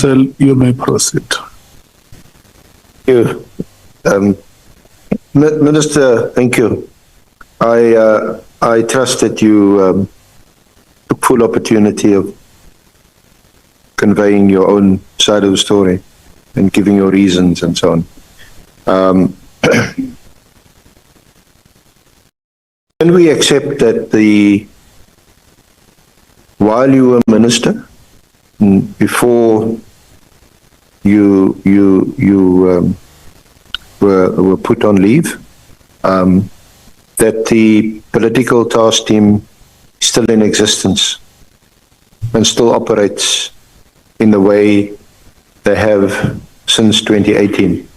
Council, you may proceed. Thank you. Minister, thank you. I trust that you took full opportunity of conveying your own side of the story and giving your reasons and so on. Can we accept that while you were minister, before you were put on leave, that the political task team is still in existence and still operates in the way they have since 2018?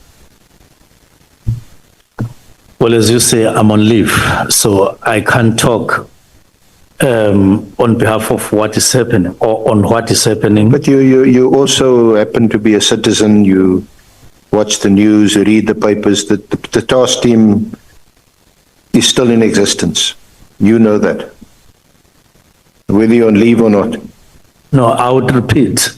Well, as you say, I'm on leave, so I can't talk on behalf of what is happening or on what is happening. But you also happen to be a citizen. You watch the news, you read the papers. The task team is still in existence. You know that, whether you're on leave or not. No, I would repeat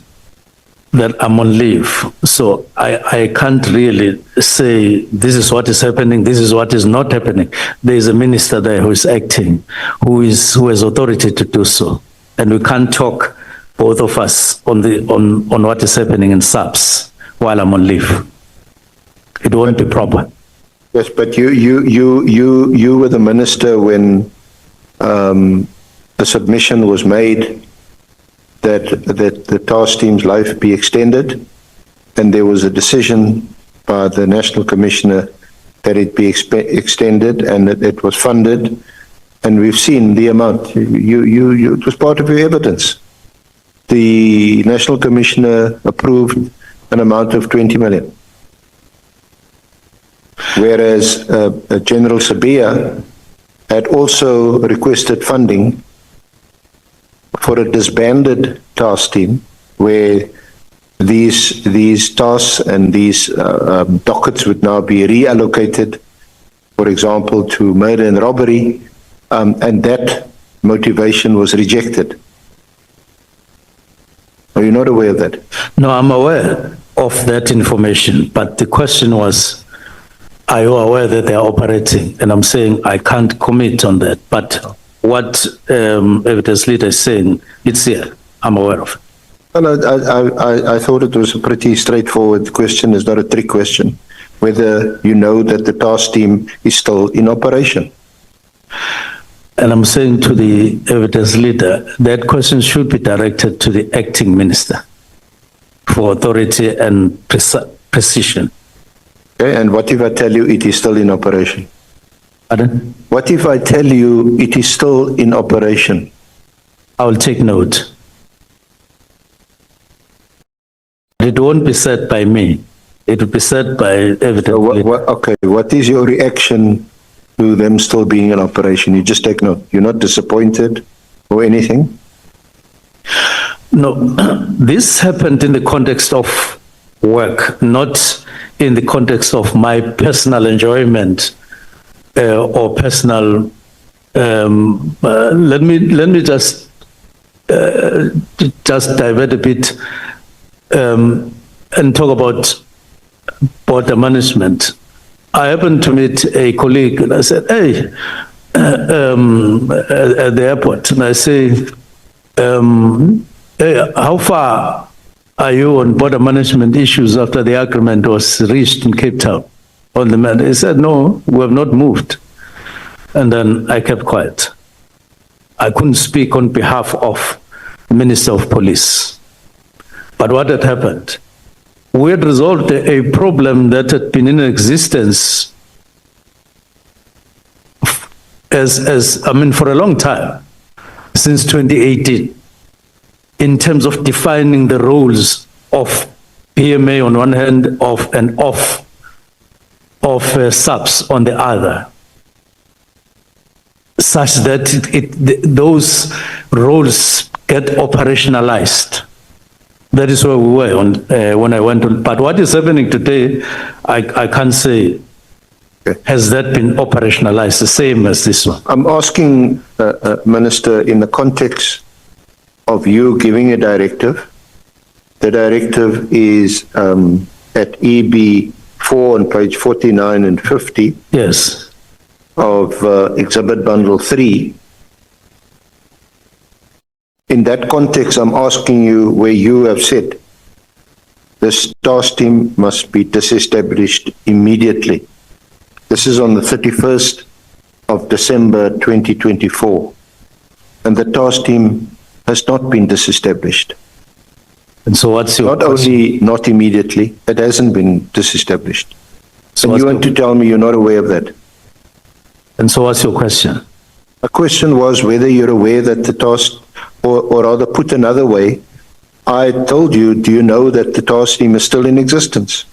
that I'm on leave, so I can't really say this is what is happening, this is what is not happening. There is a minister there who is acting, who has authority to do so, and we can't talk, both of us, on what is happening in SAPS while I'm on leave. It won't be proper. Yes, but you were the minister when the submission was made that the task team's life be extended, and there was a decision by the National Commissioner that it be extended, and that it was funded, and we've seen the amount. It was part of your evidence. The National Commissioner approved an amount of 20 million. Whereas General Sabia had also requested funding for a disbanded task team, where these tasks and these dockets would now be reallocated, for example, to murder and robbery, and that motivation was rejected. Are you not aware of that? No, I'm aware of that information, but the question was, are you aware that they are operating? And I'm saying I can't commit on that, but what evidence leader is saying, it's here. I'm aware of it. Well, I thought it was a pretty straightforward question. It's not a trick question. Whether you know that the task team is still in operation. And I'm saying to the evidence leader, that question should be directed to the acting minister for authority and precision. Okay, and what if I tell you it is still in operation? Pardon? What if I tell you it is still in operation? I will take note. It won't be said by me. It will be said by evidence. So okay, what is your reaction to them still being in operation? You just take note. You're not disappointed or anything? No, this happened in the context of work, not in the context of my personal enjoyment or personal. Let me just divert a bit and talk about border management. I happened to meet a colleague and I said, hey, at the airport, and I say, hey, how far are you on border management issues after the agreement was reached in Cape Town on the matter? He said, no, we have not moved. And then I kept quiet. I couldn't speak on behalf of the Minister of Police. But what had happened? We had resolved a problem that had been in existence for a long time, since 2018, in terms of defining the roles of PMA on one hand, of SAPS on the other, such that those roles get operationalized. That is where we were when I went on. But what is happening today, I can't say. Okay. Has that been operationalized the same as this one? I'm asking, Minister, in the context of you giving a directive The directive is at EB 4 on page 49 and 50 Yes. of Exhibit Bundle 3. In that context, I'm asking you where you have said this task team must be disestablished immediately. This is on the 31st of December 2024, and the task team has not been disestablished. And so what's your Not only not immediately, it hasn't been disestablished. So And what's you want to tell me you're not aware of that? And so what's your question? A question was whether you're aware that the task, or rather put another way, I told you, do you know that the task team is still in existence?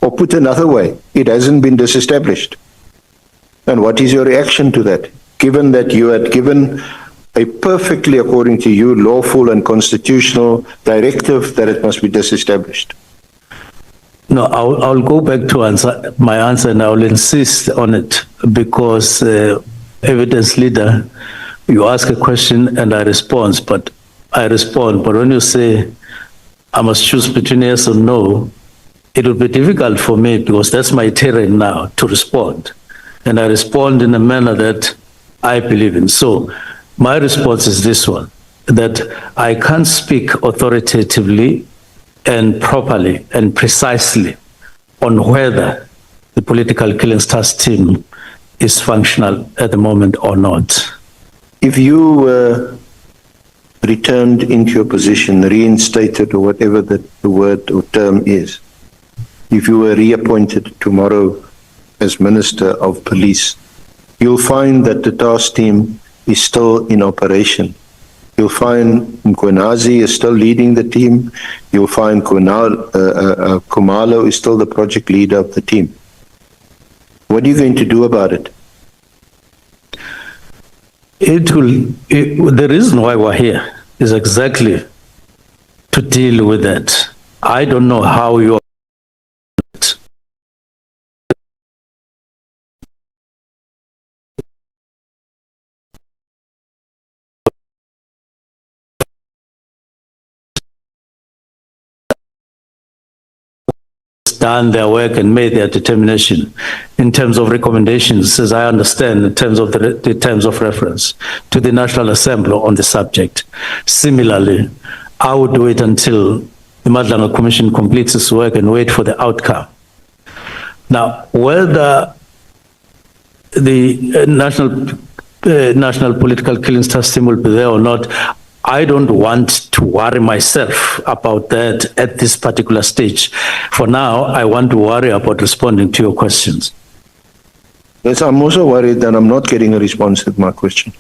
Or put another way, it hasn't been disestablished. And what is your reaction to that? Given that you had given a perfectly, according to you, lawful and constitutional directive that it must be disestablished. No, I'll go back to answer my answer, and I'll insist on it because evidence leader, you ask a question and I respond, but when you say I must choose between yes or no, it will be difficult for me because that's my terrain now to respond. And I respond in a manner that I believe in. So my response is this one, that I can't speak authoritatively and properly and precisely on whether the political killings task team is functional at the moment or not. If you were returned into your position, reinstated, or whatever the word or term is, if you were reappointed tomorrow as Minister of Police, you'll find that the task team is still in operation. You'll find Mkwenazi is still leading the team. You'll find Khumalo is still the project leader of the team. What are you going to do about it? The reason why we're here is exactly to deal with that. I don't know how you done their work and made their determination in terms of recommendations, as I understand, in terms of the terms of reference to the National Assembly on the subject. Similarly, I would wait until the Madlanga Commission completes its work and wait for the outcome. Now, whether the national political killings task team will be there or not, I don't want to worry myself about that at this particular stage. For now, I want to worry about responding to your questions. Yes, I'm also worried that I'm not getting a response to my question.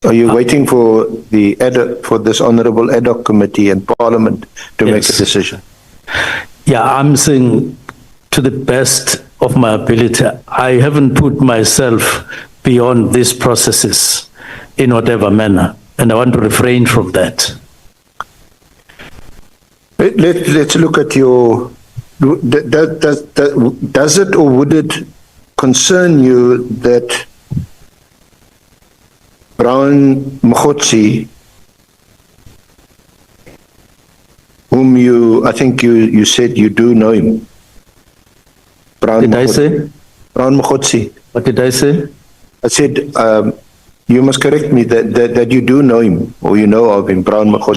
Are you waiting for this honorable Ad Hoc Committee and Parliament to make a decision? Yeah, I'm saying to the best of my ability, I haven't put myself beyond these processes in whatever manner, and I want to refrain from that. Let's look at your, does it or would it concern you that Brown Mkhotsi, whom I think you said you do know him. Did I say? Brown Mkhotsi. What did I say? I said, you must correct me that you do know him, or you know of him, Brown Mkhotsi.